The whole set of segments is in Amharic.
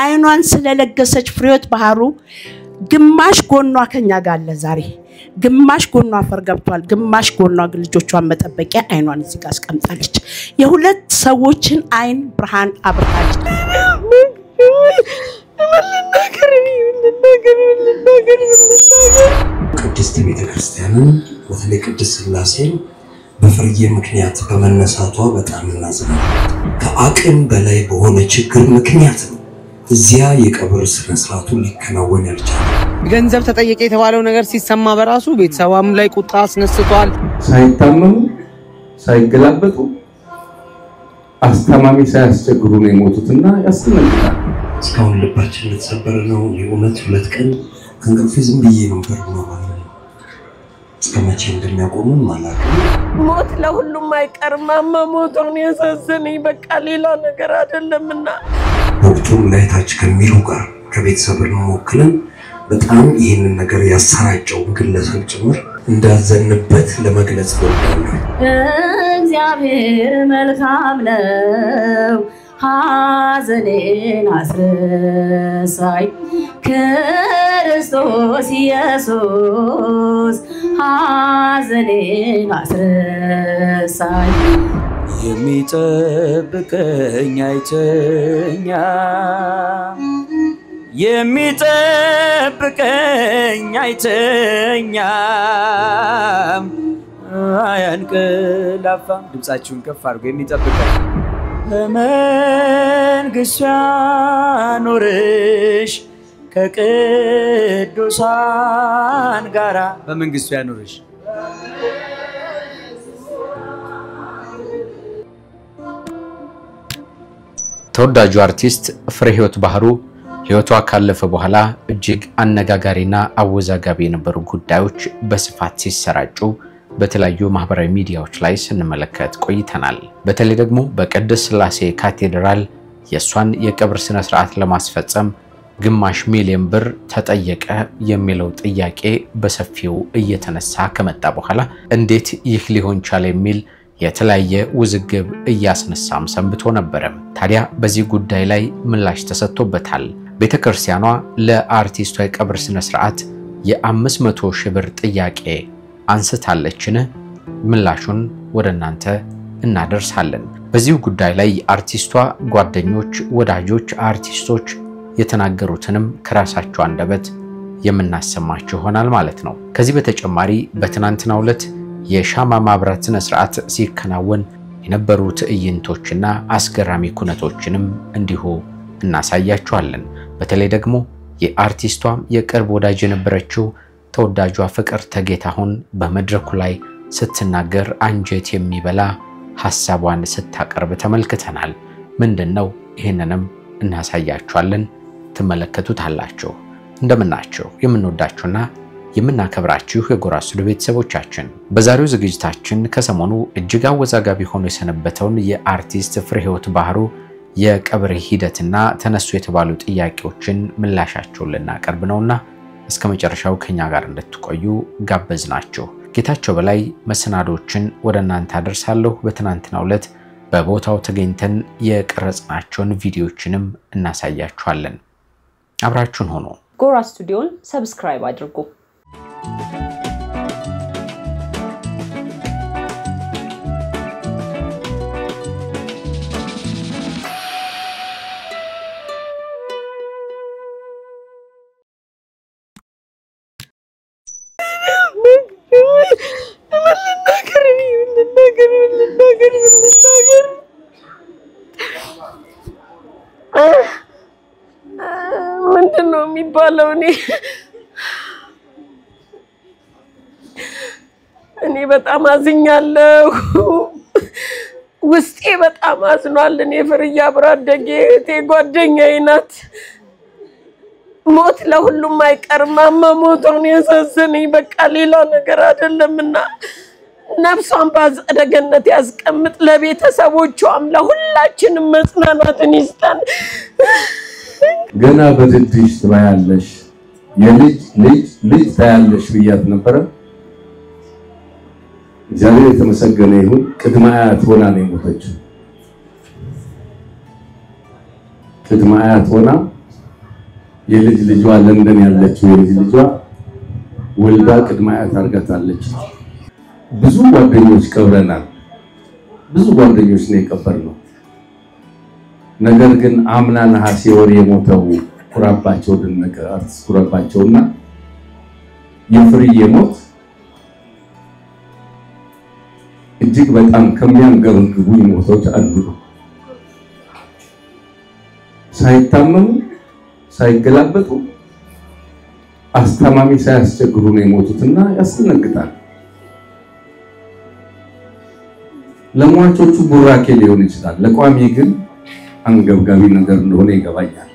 አይኗን ስለለገሰች ፍሬህይወት ባህሩ ግማሽ ጎኗ ከኛ ጋር አለ ዛሬ ግማሽ ጎኗ አፈር ገብቷል ግማሽ ጎኗ ልጆቿን መጠበቂያ አይኗን እዚህ ጋር አስቀምጣለች የሁለት ሰዎችን አይን ብርሃን አብርታለች ቅድስት ቤተክርስቲያንን ወተለ ቅድስት ሥላሴን በፍርዬ ምክንያት በመነሳቷ በጣም እናዝናለን ከአቅም በላይ በሆነ ችግር ምክንያት እዚያ የቀብር ስነ ስርዓቱ ሊከናወን ያልቻለ ገንዘብ ተጠየቀ የተባለው ነገር ሲሰማ በራሱ ቤተሰቧም ላይ ቁጣ አስነስቷል ሳይታመሙ ሳይገላበጡ አስተማሚ ሳያስቸግሩ ነው የሞቱትና ያስነግጣል እስካሁን ልባችን ለተሰበረ ነው የእውነት ሁለት ቀን ከንቅልፍ ዝም ብዬ ነበር ማለት ነው እስከመቼ እንደሚያቆሙን ማለት ሞት ለሁሉም አይቀርም ሞቱን ያሳዘነኝ በቃ ሌላ ነገር አይደለምና ወቅቱም ላይታች ከሚሉ ጋር ከቤተሰብን ወክለን በጣም ይሄንን ነገር ያሰራጨው ግለሰብ ጭምር እንዳዘንበት ለመግለጽ ወዳለሁ እግዚአብሔር መልካም ነው ሐዘኔን አስረሳይ ክርስቶስ ኢየሱስ ሐዘኔን አስረሳይ የሚጠብቀኝ አይተኛም አያንቀላፋም ድምጻችሁን ከፍ አድርጉ የሚጠብቀኝ በመንግሥቱ ያኖርሽ ከቅዱሳን ጋራ በመንግሥቱ ያኖርሽ ተወዳጁ አርቲስት ፍሬህይወት ባህሩ ህይወቷ ካለፈ በኋላ እጅግ አነጋጋሪና አወዛጋቢ የነበሩ ጉዳዮች በስፋት ሲሰራጩ በተለያዩ ማህበራዊ ሚዲያዎች ላይ ስንመለከት ቆይተናል በተለይ ደግሞ በቅድስት ሥላሴ ካቴድራል የሷን የቀብር ስነ ስርዓት ለማስፈጸም ግማሽ ሚሊዮን ብር ተጠየቀ የሚለው ጥያቄ በሰፊው እየተነሳ ከመጣ በኋላ እንዴት ይህ ሊሆን ቻለ የሚል የተለያየ ውዝግብ እያስነሳም ሰንብቶ ነበር ታዲያ በዚህ ጉዳይ ላይ ምላሽ ተሰጥቶበታል ቤተክርስቲያኗ ለአርቲስቷ የቀብር ስነ ስርዓት የ500 ሺህ ብር ጥያቄ አንስታለችን ምላሹን ወደናንተ እናደርሳለን በዚህ ጉዳይ ላይ አርቲስቷ ጓደኞች ወዳጆች አርቲስቶች የተናገሩትንም ከራሳቸው አንደበት የምናሰማችሁ ሆናል ማለት ነው ከዚህ በተጨማሪ በትናንትናው ዕለት የሻማ ማብራት ስነ ስርዓት ሲከናወን የነበሩ ትዕይንቶችና አስገራሚ ኩነቶችንም እንዲሁ እናሳያችኋለን በተለይ ደግሞ የአርቲስቷም የቅርብ ወዳጅ የነበረችው ተወዳጇ ፍቅርተ ጌታሁን በመድረኩ ላይ ስትናገር አንጀት የሚበላ ሐሳቧን ስታቀርብ ተመልክተናል ምንድነው ይሄንንም እናሳያችኋለን ተመለከቱታላችሁ እንደምናችሁ የምንወዳችሁና የምናከብራችሁ የጎራ ስቱዲዮ ቤተሰቦቻችን በዛሬው ዝግጅታችን ከሰሞኑ እጅግ አወዛጋቢ ሆኖ የሰነበተውን የአርቲስት ፍሬህይወት ባህሩ የቀብር ሂደትና ተነሱ የተባሉ ጥያቄዎችን ምላሻቸውን ልናቀርብ ነውና እስከ መጨረሻው ከኛ ጋር እንድትቆዩ ጋበዝናችሁ ጌታቸው በላይ መሰናዶችን ወደናንተ አደርሳለሁ በትናንትናው ዕለት በቦታው ተገኝተን የቀረጽናቸውን ቪዲዮዎችንም እናሳያችኋለን አብራችሁን ሆኖ ጎራ ስቱዲዮን ሰብስክራይብ አድርጉ ምንድነው የሚባለው እኔ በጣም አዝኛለሁ ውስጤ በጣም አዝኗል እኔ ፍርያ ብራደጌ ጓደኛዬ ናት ሞት ለሁሉም አይቀርም ሞቱን ያሳዘነኝ በቃ ሌላ ነገር አይደለምና ነፍሷን ባጸደ ገነት ያስቀምጥ ለቤተሰቦቿም ለሁላችንም መጽናናትን ይስጠን ገና በትንሽ ትባያለሽ የልጅ ታያለሽ ብያት ነበር እግዚአብሔር የተመሰገነ ይሁን ቅድመ አያት ሆና ነው የሞተችው ቅድመ አያት ሆና የልጅ ልጇ ለንደን ያለችው የልጅ ልጇ ወልዳ ቅድመ አያት አርጋታለች። ብዙ ጓደኞች ቀብረናል። ብዙ ጓደኞች ነው የቀበርነው። ነገር ግን አምና ነሐሴ ወር የሞተው ኩራባቸው ደነቀ አርቲስት ኩራባቸውና የፍርዬ ሞት እጅግ በጣም ከሚያንገበግቡኝ ሞቶች አንዱ ነው። ሳይታመሙ ሳይገላበጡ አስተማሚ ሳያስቸግሩ ነው የሞቱትና ያስደነግጣል። ለሟቾቹ ቡራኬ ሊሆን ይችላል፣ ለቋሚ ግን አንገብጋቢ ነገር እንደሆነ ይገባኛል።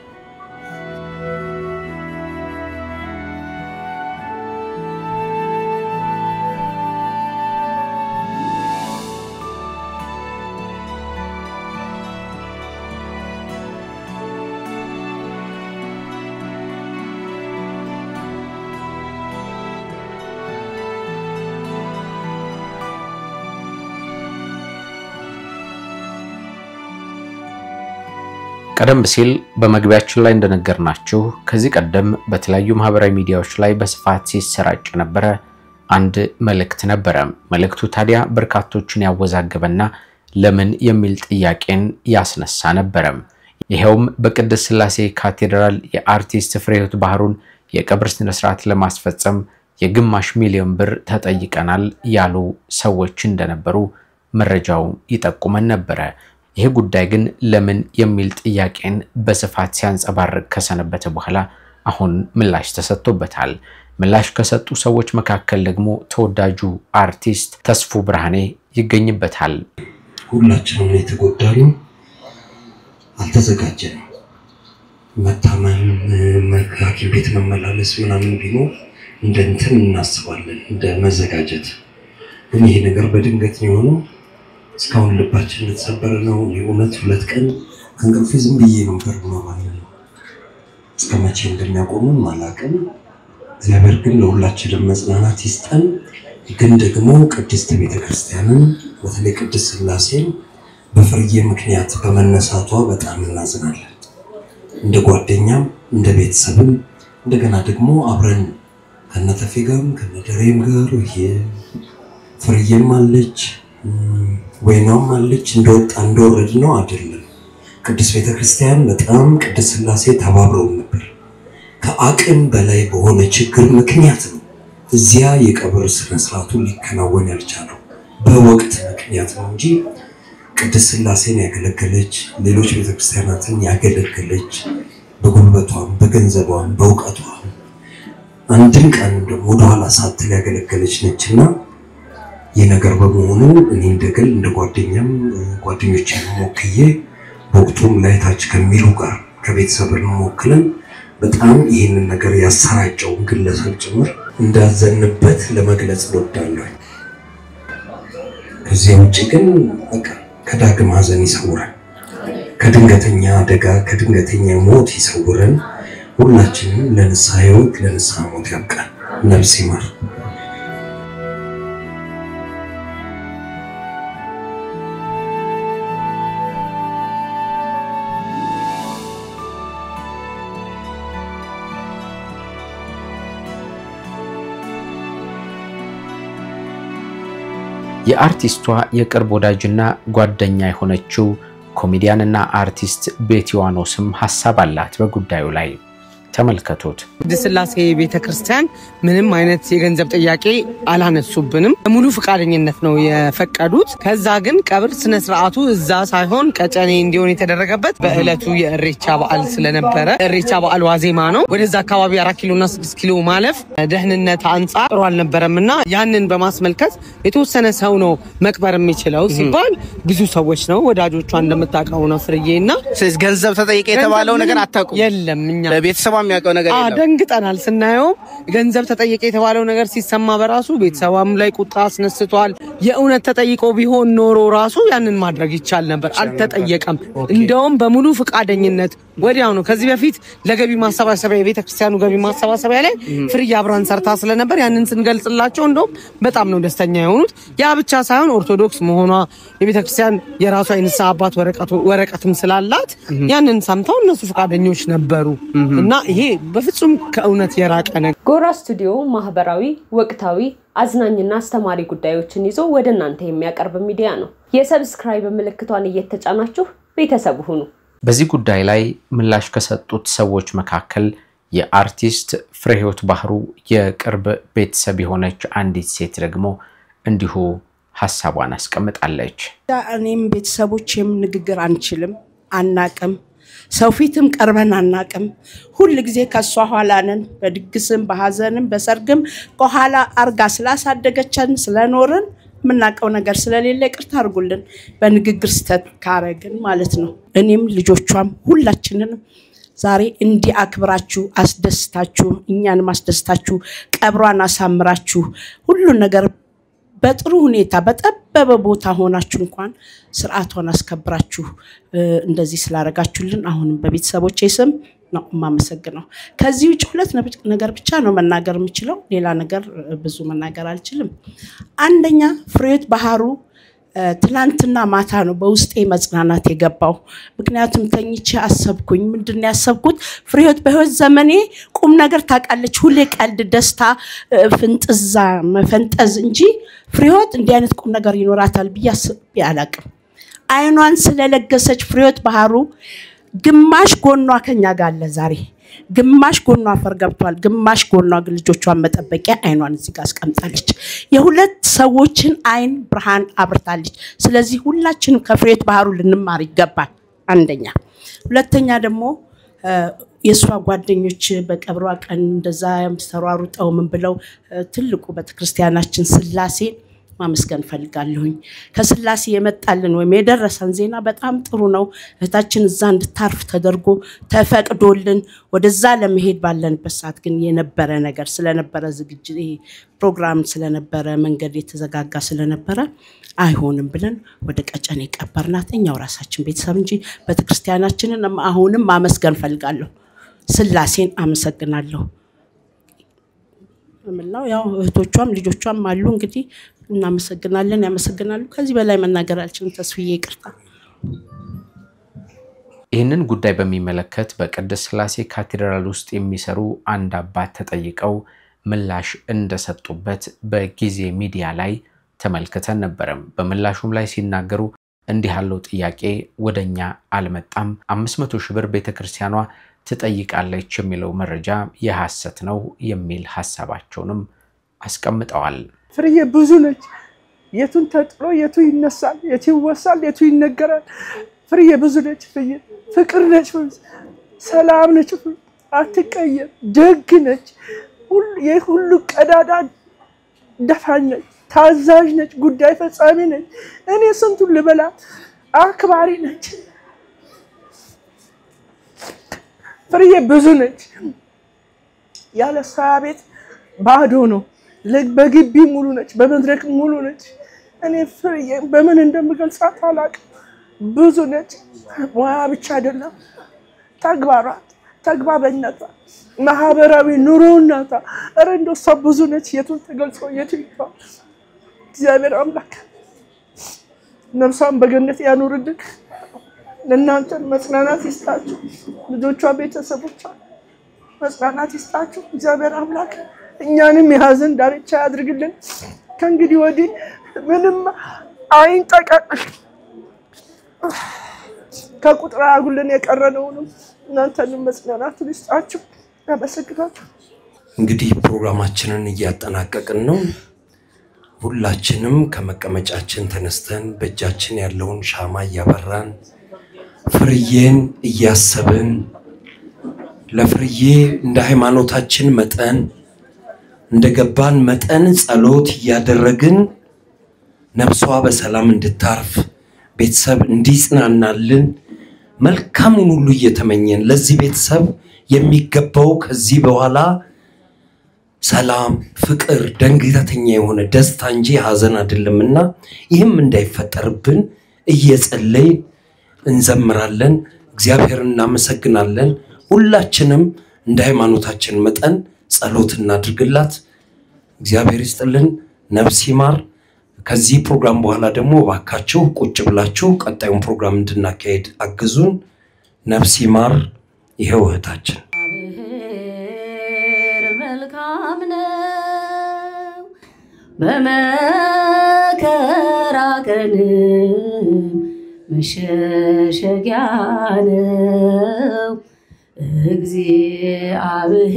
ቀደም ሲል በመግቢያችን ላይ እንደነገርናችሁ ከዚህ ቀደም በተለያዩ ማህበራዊ ሚዲያዎች ላይ በስፋት ሲሰራጭ ነበር አንድ መልእክት ነበር። መልእክቱ ታዲያ በርካቶችን ያወዛገበና ለምን የሚል ጥያቄን ያስነሳ ነበር። ይሄውም በቅድስት ሥላሴ ካቴድራል የአርቲስት ፍሬህይወት ባህሩን የቀብር ስነ ስርዓት ለማስፈጸም የግማሽ ሚሊዮን ብር ተጠይቀናል ያሉ ሰዎች እንደነበሩ መረጃው ይጠቁመን ነበር። ይሄ ጉዳይ ግን ለምን የሚል ጥያቄን በስፋት ሲያንጸባርቅ ከሰነበተ በኋላ አሁን ምላሽ ተሰጥቶበታል። ምላሽ ከሰጡ ሰዎች መካከል ደግሞ ተወዳጁ አርቲስት ተስፉ ብርሃኔ ይገኝበታል። ሁላችንም የተጎዳነው አልተዘጋጀንም። መታመም ሐኪም ቤት መመላለስ ምናምን ቢኖር እንደንትን እናስባለን እንደ መዘጋጀት። ግን ይሄ ነገር በድንገት ነው የሆነው። እስካሁን ልባችን ተሰበረ ነው። የእውነት 2 ቀን ከእንቅልፌ ዝም ብዬ ነው ማለት ነው። እስከመቼ እንደሚያቆመን ማላቀም። እግዚአብሔር ግን ለሁላችንም መጽናናት ይስጠን። ግን ደግሞ ቅድስት ቤተክርስቲያንን በተለይ ቅድስት ሥላሴን በፍርዬ ምክንያት በመነሳቷ በጣም እናዝናለን። እንደ ጓደኛም እንደ ቤተሰብም እንደገና ደግሞ አብረን ከነተፌጋም ከነደሬም ጋር ፍርዬም አለች ወይናም አለች እንደወጣ እንደወረድ ነው አይደለም። ቅድስት ቤተክርስቲያን በጣም ቅድስት ሥላሴ ተባብረው ነበር። ከአቅም በላይ በሆነ ችግር ምክንያት ነው እዚያ የቀብር ስነ ስርዓቱ ሊከናወን ያልቻለው በወቅት ምክንያት ነው እንጂ ቅድስት ሥላሴን ያገለገለች ሌሎች ቤተክርስቲያናትን ያገለገለች በጉልበቷም በገንዘቧም በእውቀቷም አንድም ቀን ደግሞ ወደኋላ ሳትል ያገለገለች ነችና የነገር በመሆኑ እኔ እንደገል እንደ ጓደኛም ጓደኞቼን ሞክዬ በወቅቱም ላይታች ከሚሉ ጋር ከቤተሰብን ሞክለን በጣም ይሄንን ነገር ያሰራጨው ግለሰብ ጭምር እንዳዘንበት ለመግለጽ ወዳለሁ። ከዚህ ውጪ ግን በቃ ከዳግም ሐዘን ይሰውረን፣ ከድንገተኛ አደጋ ከድንገተኛ ሞት ይሰውረን። ሁላችንም ለንስሐ ሕይወት ለንስሐ ሞት ያብቃን። ነፍስ ይማር። የአርቲስቷ የቅርብ ወዳጅና ጓደኛ የሆነችው ኮሜዲያንና አርቲስት ቤቲ ዋኖስም ሐሳብ አላት በጉዳዩ ላይ። ተመልከቱት። ቅድስት ሥላሴ ቤተክርስቲያን ምንም አይነት የገንዘብ ጥያቄ አላነሱብንም። ሙሉ ፍቃደኝነት ነው የፈቀዱት። ከዛ ግን ቀብር ስነ ስርዓቱ እዛ ሳይሆን ቀጨኔ እንዲሆን የተደረገበት በእለቱ የእሬቻ በዓል ስለነበረ እሬቻ በዓል ዋዜማ ነው። ወደዛ አካባቢ 4 ኪሎና 6 ኪሎ ማለፍ ደህንነት አንፃር ጥሩ አልነበረምና ያንን በማስመልከት የተወሰነ ሰው ነው መቅበር የሚችለው ሲባል ብዙ ሰዎች ነው ወዳጆቿ እንደምታውቀው ነው ፍርዬና ስለዚህ ገንዘብ ተጠይቀ የተባለው ነገር አታውቁም? የለም እኛ ለቤተሰብ የሚያውቀው ነገር የለም። ደንግጠናል ስናየው ገንዘብ ተጠይቀ የተባለው ነገር ሲሰማ በራሱ ቤተሰባም ላይ ቁጣ አስነስቷል። የእውነት ተጠይቆ ቢሆን ኖሮ ራሱ ያንን ማድረግ ይቻል ነበር። አልተጠየቀም። እንደውም በሙሉ ፍቃደኝነት ወዲያው ነው ከዚህ በፊት ለገቢ ማሰባሰቢያ የቤተክርስቲያኑ ገቢ ማሰባሰቢያ ላይ ፍርዬ አብራን ሰርታ ስለነበር ያንን ስንገልጽላቸው እንደውም በጣም ነው ደስተኛ የሆኑት ያ ብቻ ሳይሆን ኦርቶዶክስ መሆኗ የቤተክርስቲያን የራሷ የንስሐ አባት ወረቀትም ስላላት ያንን ሰምተው እነሱ ፈቃደኞች ነበሩ እና ይሄ በፍጹም ከእውነት የራቀ ነገር ጎራ ስቱዲዮ ማህበራዊ ወቅታዊ አዝናኝና አስተማሪ ጉዳዮችን ይዞ ወደ እናንተ የሚያቀርብ ሚዲያ ነው የሰብስክራይብ ምልክቷን እየተጫናችሁ ቤተሰብ ሁኑ በዚህ ጉዳይ ላይ ምላሽ ከሰጡት ሰዎች መካከል የአርቲስት ፍሬህይወት ባህሩ የቅርብ ቤተሰብ የሆነች አንዲት ሴት ደግሞ እንዲሁ ሐሳቧን አስቀምጣለች እኔም ቤተሰቦቼም ንግግር አንችልም አናቅም ሰው ፊትም ቀርበን አናቅም ሁሉ ጊዜ ከሷ ኋላ ነን በድግስም በሐዘንም በሰርግም ከኋላ አርጋ ስላሳደገችን ስለኖርን ምናቀው ነገር ስለሌለ ይቅርታ አርጉልን በንግግር ስተት ካረግን ማለት ነው እኔም ልጆቿም ሁላችንንም ዛሬ እንዲ አክብራችሁ አስደስታችሁ እኛን ማስደስታችሁ ቀብሯን አሳምራችሁ ሁሉ ነገር በጥሩ ሁኔታ በጠበበ ቦታ ሆናችሁ እንኳን ስርዓቷን አስከብራችሁ እንደዚህ ስላረጋችሁልን አሁንም በቤተሰቦቼ ስም ነው ማመሰግነው ከዚህ ውጭ ሁለት ነገር ብቻ ነው መናገር የምችለው ሌላ ነገር ብዙ መናገር አልችልም አንደኛ ፍሬህይወት ባህሩ ትላንትና ማታ ነው በውስጤ መጽናናት የገባው ምክንያቱም ተኝቼ አሰብኩኝ ምንድነው ያሰብኩት ፍሬህይወት በህይወት ዘመኔ ቁም ነገር ታቃለች ሁሌ ቀልድ ደስታ ፍንጥዛ መፈንጠዝ እንጂ ፍሬህይወት እንዲህ አይነት ቁም ነገር ይኖራታል ብዬ አላቅም አይኗን ስለለገሰች ፍሬህይወት ባህሩ ግማሽ ጎኗ ከኛ ጋር አለ ዛሬ ግማሽ ጎኗ ፈርገብቷል ግማሽ ጎኗ ልጆቿን መጠበቂያ አይኗን እዚህ ጋር አስቀምጣለች የሁለት ሰዎችን አይን ብርሃን አብርታለች ስለዚህ ሁላችንም ከፍሬህይወት ባህሩ ልንማር ይገባል አንደኛ ሁለተኛ ደግሞ የሷ ጓደኞች በቀብሯ ቀን እንደዛ ተሯሩጠው ምን ብለው ትልቁ በተክርስቲያናችን ስላሴ ማመስገን ፈልጋለሁኝ ከስላሴ የመጣልን ወይ የደረሰን ዜና በጣም ጥሩ ነው እህታችን እዛ እንድታርፍ ተደርጎ ተፈቅዶልን ወደዛ ለመሄድ ባለንበት ሰዓት ግን የነበረ ነገር ስለነበረ ዝግጅት ፕሮግራም ስለነበረ መንገድ የተዘጋጋ ስለነበረ አይሆንም ብለን ወደ ቀጨኔ ቀበርናት እኛው ራሳችን ቤተሰብ እንጂ በተክርስቲያናችንን አሁንም ማመስገን ፈልጋለሁ ስላሴን አመሰግናለሁ ምንላው ያው እህቶቿም ልጆቿም አሉ እንግዲህ እናመሰግናለን ያመሰግናሉ ከዚህ በላይ መናገር አልችልም ተስፍዬ ይቅርታ ይህንን ጉዳይ በሚመለከት በቅድስት ሥላሴ ካቴድራል ውስጥ የሚሰሩ አንድ አባት ተጠይቀው ምላሽ እንደሰጡበት በጊዜ ሚዲያ ላይ ተመልክተን ነበርም በምላሹም ላይ ሲናገሩ እንዲህ ያለው ጥያቄ ወደኛ አልመጣም 500 ሺህ ብር ቤተክርስቲያኗ ትጠይቃለች የሚለው መረጃ የሐሰት ነው የሚል ሐሳባቸውንም አስቀምጠዋል ፍርዬ ብዙ ነች የቱን ተጥሎ የቱ ይነሳል የቱ ይወሳል የቱ ይነገራል ፍርዬ ብዙ ነች ፍቅር ነች ሰላም ነች አትቀየም ደግ ነች ሁሉ ቀዳዳ ደፋኝ ነች ታዛዥ ነች ጉዳይ ፈጻሚ ነች እኔ ስንቱን ልበላ አክባሪ ነች ፍርዬ ብዙ ነች ያለ ሳቤት ባዶ ነው በግቢ ሙሉ ነች በመድረክ ሙሉ ነች እኔ ፍርዬ በምን እንደምገልጻት አላቅም ብዙ ነች ሙያ ብቻ አይደለም ተግባበኝነቷ ማህበራዊ ኑሮናታ አረ እንደው ሰው ብዙ ነች የቱን ተገልጾ የቱ ይፋ እግዚአብሔር አምላክ ነፍሷን በገነት ያኑርልን ለእናንተ መጽናናት ይስጣችሁ ልጆቿ ቤተሰቦቿ መጽናናት ይስጣችሁ እግዚአብሔር አምላክ እኛንም የሐዘን ዳርቻ ያድርግልን ከእንግዲህ ወዲህ ምንም አይንጠቀቅ ከቁጥር አጉልን የቀረነው ነው እናንተንም መጽናናት ይስጣችሁ አመሰግናለሁ እንግዲህ ፕሮግራማችንን እያጠናቀቅን ነው ሁላችንም ከመቀመጫችን ተነስተን በእጃችን ያለውን ሻማ ያበራን ፍርዬን እያሰብን ለፍርዬ እንደ ሃይማኖታችን መጠን እንደገባን መጠን ጸሎት ያደረግን ነፍሷ በሰላም እንድታርፍ ቤተሰብ እንዲጽናናልን መልካሙን ሁሉ እየተመኘን ለዚህ ቤተሰብ የሚገባው ከዚህ በኋላ ሰላም ፍቅር ደንግተኛ የሆነ ደስታ እንጂ ሐዘን አይደለምና ይህም እንዳይፈጠርብን እየጸለይን እንዘምራለን እግዚአብሔርን እናመሰግናለን። ሁላችንም እንደ ሃይማኖታችን መጠን ጸሎት እናድርግላት። እግዚአብሔር ይስጥልን፣ ነፍስ ይማር። ከዚህ ፕሮግራም በኋላ ደግሞ ባካችሁ ቁጭ ብላችሁ ቀጣዩን ፕሮግራም እንድናካሄድ አግዙን። ነፍስ ይማር። ይሄው እህታችን መልካም ነው በመከራ ቀን መሸሸጊያ ነው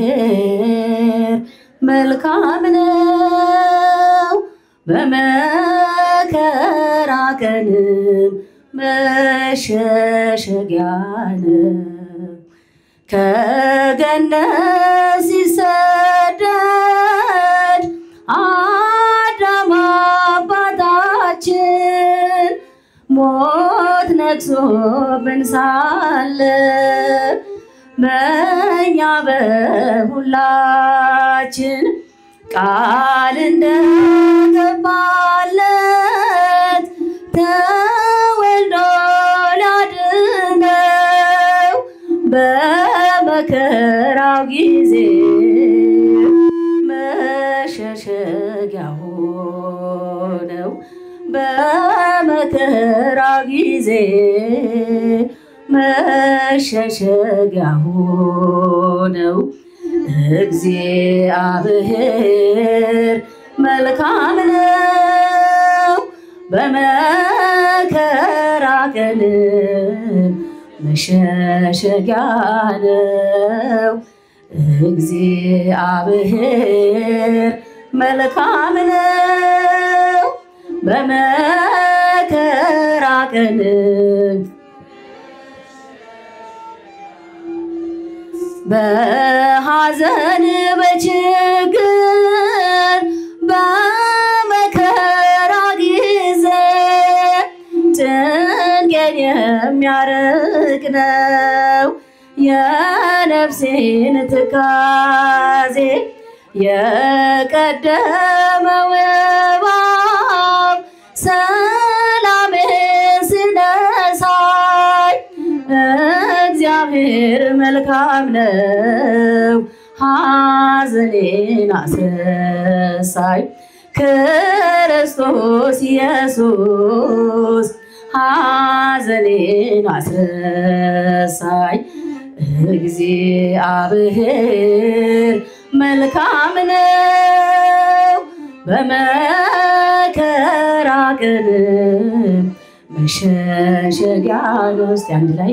እግዚአብሔር መልካም ነው በመከራ ቀን መሸሸጊያ ነው ከገነት ሲሰደድ አዳም አባታችን ሞት ነግሶብን ሳለ በእኛ በሁላችን ቃል እንደገባለት ተወልዶ ሊያድነው በመከራው ጊዜ መሸሸጊያ ሆነው በመከራው ጊዜ መሸሸጊያ ሆነው እግዚአብሔር መልካም ነው በመከራ ቀን መሸሸጊያ ነው እግዚአብሔር መልካም ነው በመከራ ቀን በሐዘን በችግር በመከራ ጊዜ ጭንቄን የሚያርቅ ነው የነፍሴን ትካዜ የቀደመው እባብ ሰላሜን ሲነሳኝ እግዚአብሔር መልካም ነው ሐዘኔን አስረሳኝ ክርስቶስ ኢየሱስ ሐዘኔን አስረሳኝ እግዚአብሔር መልካም ነው በመከራ ቀን መሸሸጊያ ነው። እስቲ አንድ ላይ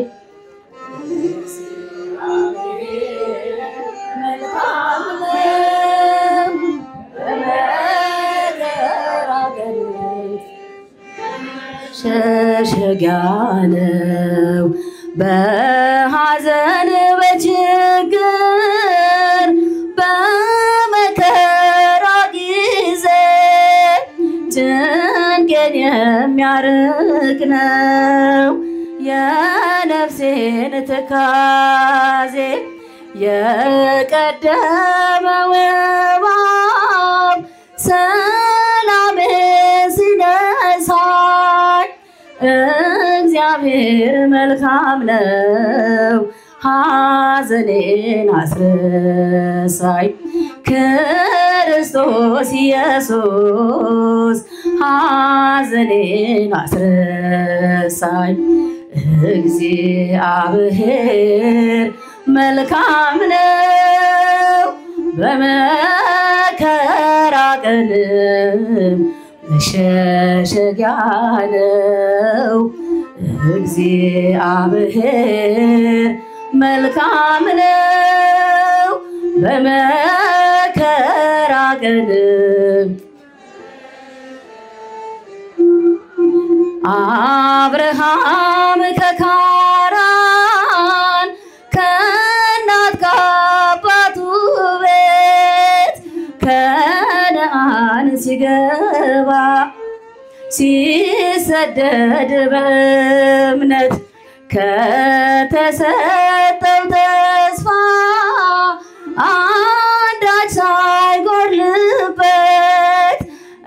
መሸሸጊያ ነው በሐዘን በችግር በመከራ ጊዜ ጭንቄን የሚያርቅ ነው የነፍሴን ትካዜ የቀደመው እባብ ሰላሜን ሲነሳኝ እግዚአብሔር መልካም ነው ሐዘኔን አስረሳኝ ክርስቶስ ኢየሱስ ሐዘኔን አስረሳኝ እግዚአብሔር መልካም ነው በመከራ ቀን መሸሸጊያ ነው እግዚአብሔር መልካም ነው በመከራ ቀን አብርሃም ከካራን ከእናት ከአባቱ ቤት ከነዓን ሲገባ ሲሰደድ በእምነት ከተሰጠው ተስፋ አንዳች ሳይጎድልበት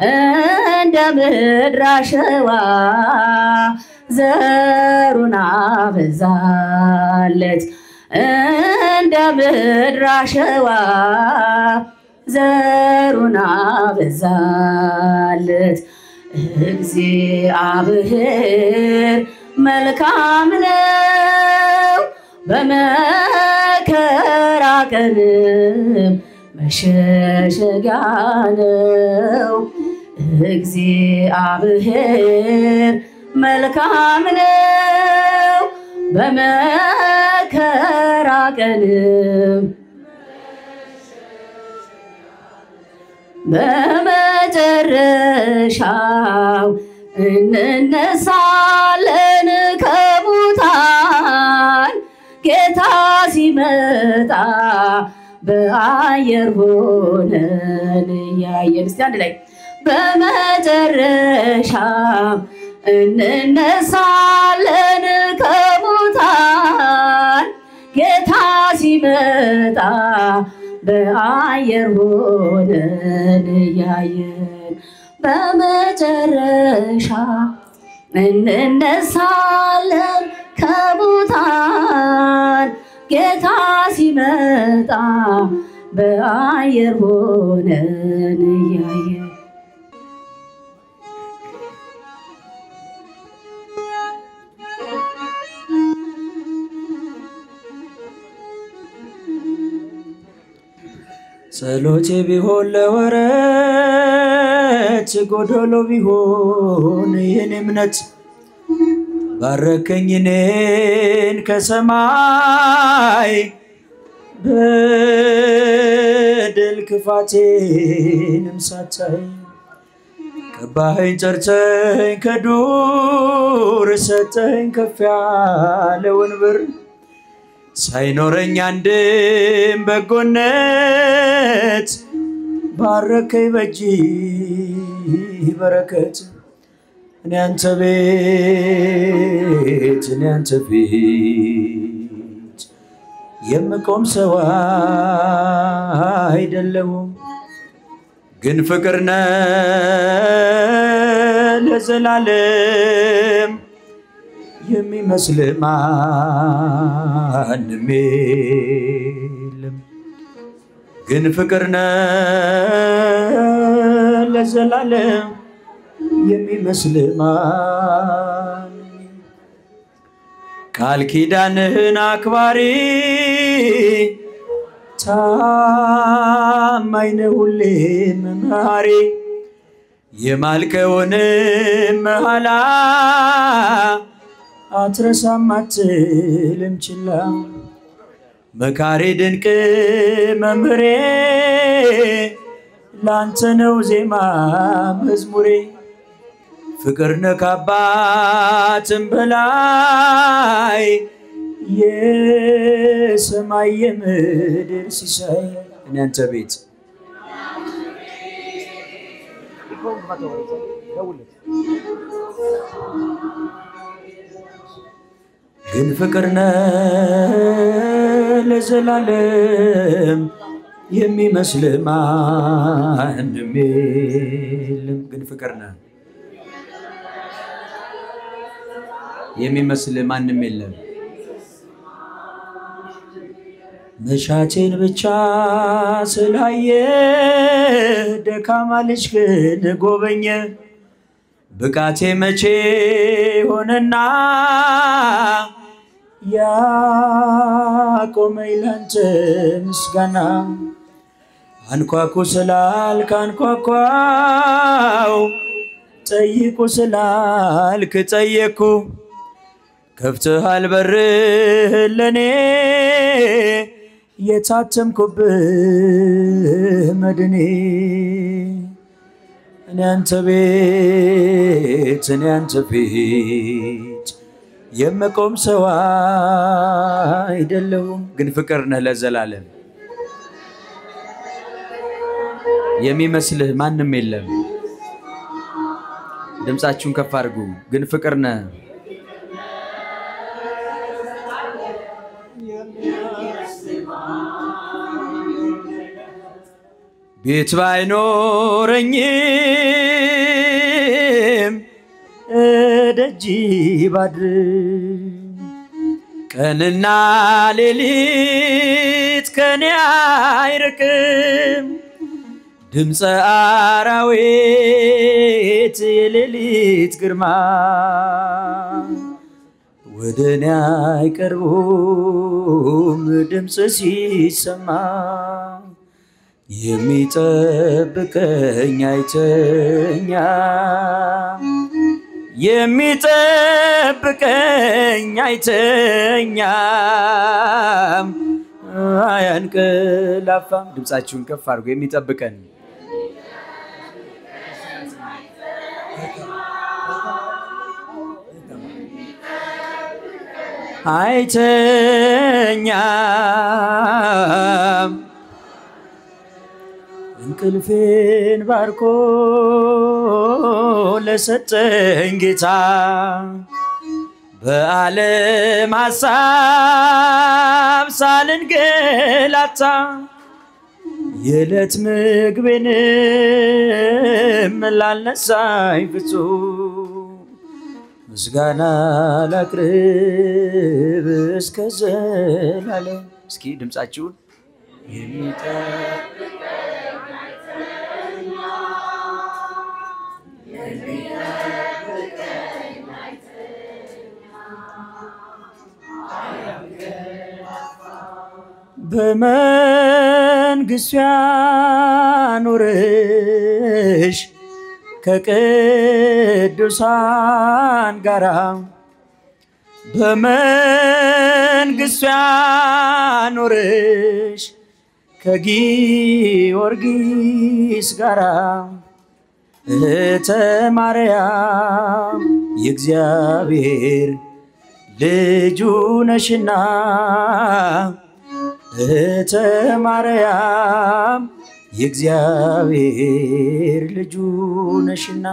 እንደ ምድር አሸዋ ዘሩን አበዛለት እንደ ምድር አሸዋ ዘሩን አበዛለት እግዚአብሔር መልካም ነው በመከራ ቀንም መሸሸጊያ ነው እግዚአብሔር መልካም ነው በመከራ ቀንም በመጨረሻው እንነሳለን ከሙታን ጌታ ሲመጣ በአየር ሆነን ያየን እስቲ አንድ ላይ በመጨረሻው እንነሳለን ከሙታን ጌታ ሲመጣ በአየር ሆነን ያየን በመጨረሻ እንነሳለን ከሙታን ጌታ ሲመጣ በአየር ሆነን ያየን ጸሎቴ ቢሆን ለወረት ጎዶሎ ቢሆን የኔ እምነት ባረከኝ እኔን ከሰማይ በደል ክፋቴንም ሳታይ ቀባኸኝ ጨርሰኝ ከዱር ሰጠኝ ከፍ ያለውን ብር ሳይኖረኝ አንድም በጎነት ባረከኝ በእጅ በረከት እኔ አንተ ቤት እኔ አንተ ፊት የምቆም ሰው አይደለሁም ግን ፍቅር ነህ ለዘላለም የሚመስል ማንም የለም ግን ፍቅር ነህ ለዘላለም የሚመስል ማንም ቃል ኪዳንህን አክባሪ ታማኝ ነህ ሁሌም መሐሪ የማልከውን መሐላ አትረሳም አትልም ችላ መካሪ ድንቅ መምህሬ ላንተ ነው ዜማ መዝሙሬ ፍቅር ነህ ከአባትም በላይ የሰማይ የምድር ሲሳይ እኔ አንተ ቤት ግን ፍቅር ነህ ለዘላለም የሚመስል ማንም የለም ግን ፍቅር ነህ የሚመስል ማንም የለም መሻቴን ብቻ ስላየ ደካማ ልጅ ግን ጎበኘ ብቃቴ መቼ ሆነና ያቆመኝ ላንተ ምስጋና አንኳኩ ስላልክ አንኳኳው ጠይቁ ስላልክ ጠየኩ ከፍተሃል በርህ ለኔ የታተምኩብህ መድኔ እኔ አንተ ቤት እኔ አንተ ፊት የምቆም ሰው አይደለሁም ግን ፍቅር ነህ ለዘላለም የሚመስልህ ማንም የለም ድምጻችሁን ከፍ አድርጉ ግን ፍቅር ነህ ቤት ባይኖረኝም ደጅ ባድር ቀንና ሌሊት ከኔ አይርቅም ድምፀ አራዊት የሌሊት ግርማ ወደኔ አይቀርቡም ድምፅ ሲሰማ የሚጠብቀኝ አይተኛም የሚጠብቀኝ አይተኛም አያንቀላፋም ድምፃችሁን ከፍ አድርጉ የሚጠብቀን አይተኛም እንቅልፌን ባርኮ ለሰጠኝ ጌታ በዓለም ሐሳብ ሳልንገላታ የዕለት ምግቤንም ላልነሳኝ ፍጹም ምስጋና ላቅርብ እስከ ዘላለም እስኪ ድምፃችሁን በመንግሥቱ ያኑርሽ ከቅዱሳን ጋራ በመንግሥቱ ያኑርሽ ከጊዮርጊስ ጋራ እህተ ማርያም የእግዚአብሔር ልጁ ነሽና እህተ ማርያም የእግዚአብሔር ልጁ ነሽና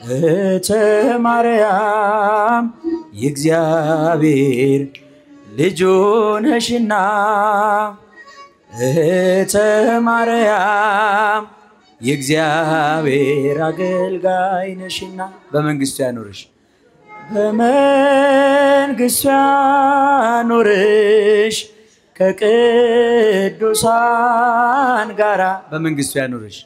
እህተ ማርያም የእግዚአብሔር ልጁ ነሽና እህተ ማርያም የእግዚአብሔር አገልጋይ ነሽና በመንግሥቱ ያኖርሽ በመንግሥቱ ያኖርሽ ከቅዱሳን ጋራ በመንግሥቱ ያኖርሽ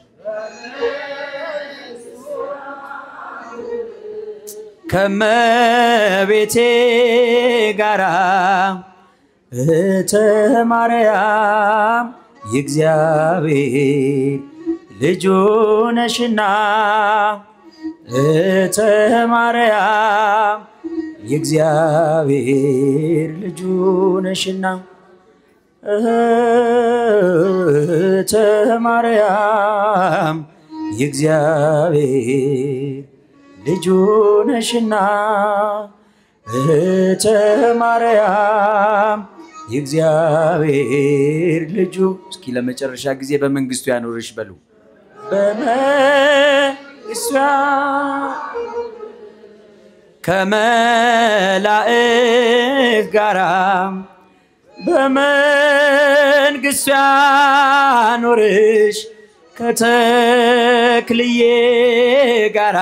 ከመቤቴ ጋራ እህተ ማርያም የእግዚአብሔር ልጁ ነሽና እህተ ማርያም የእግዚአብሔር ልጁ ነሽና እህተ ማርያም የእግዚአብሔር ልጁ ነሽና እህተ ማርያም የእግዚአብሔር ልጁ እስኪ ለመጨረሻ ጊዜ በመንግሥቱ ያኖርሽ በሉ በመንግሥቱ ከመላእክት ጋራ በመንግሥቱ ያኖርሽ ከተክልዬ ጋራ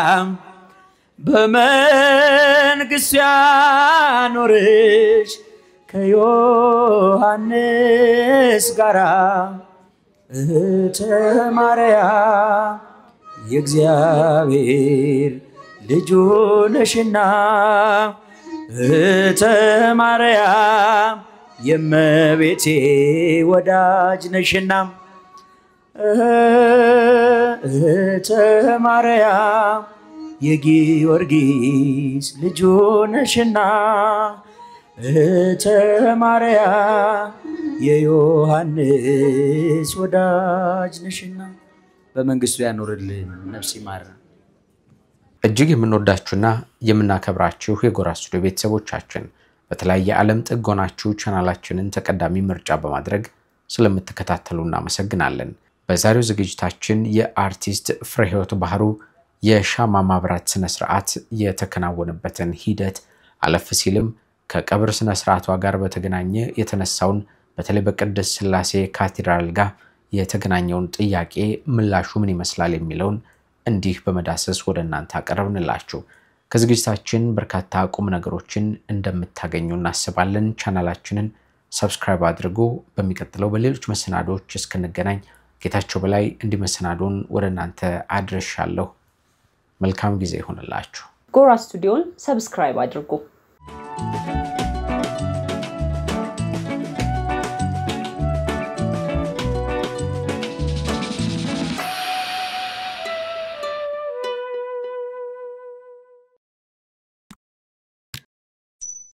በመንግሥቱ ያኖርሽ ከዮሐንስ ጋራ እህተ ማርያም የእግዚአብሔር ልጁ ነሽና እህተ ማርያም የእመቤቴ ወዳጅ ነሽና እህተ ማርያም የጊዮርጊስ ልጁ ነሽና እህተ ማርያም የዮሐንስ ወዳጅ ነሽና በመንግሥቱ ያኖርልን ነፍስ ይማር። እጅግ የምንወዳችሁና የምናከብራችሁ የጎራ ስቱዲዮ ቤተሰቦቻችን በተለያየ ዓለም ጥግ ሆናችሁ ቻናላችንን ተቀዳሚ ምርጫ በማድረግ ስለምትከታተሉ እናመሰግናለን። በዛሬው ዝግጅታችን የአርቲስት ፍሬህይወት ባህሩ የሻማ ማብራት ስነ ስርዓት የተከናወነበትን ሂደት አለፍ ሲልም ከቀብር ስነ ስርዓቷ ጋር በተገናኘ የተነሳውን በተለይ በቅድስት ሥላሴ ካቴድራል ጋር የተገናኘውን ጥያቄ ምላሹ ምን ይመስላል የሚለውን እንዲህ በመዳሰስ ወደ እናንተ አቀርብንላችሁ። ከዝግጅታችን በርካታ ቁም ነገሮችን እንደምታገኙ እናስባለን። ቻናላችንን ሰብስክራይብ አድርጉ። በሚቀጥለው በሌሎች መሰናዶች እስክንገናኝ ጌታቸው በላይ እንዲመሰናዶን ወደ እናንተ አድርሻለሁ። መልካም ጊዜ ይሁንላችሁ። ጎራ ስቱዲዮን ሰብስክራይብ አድርጉ።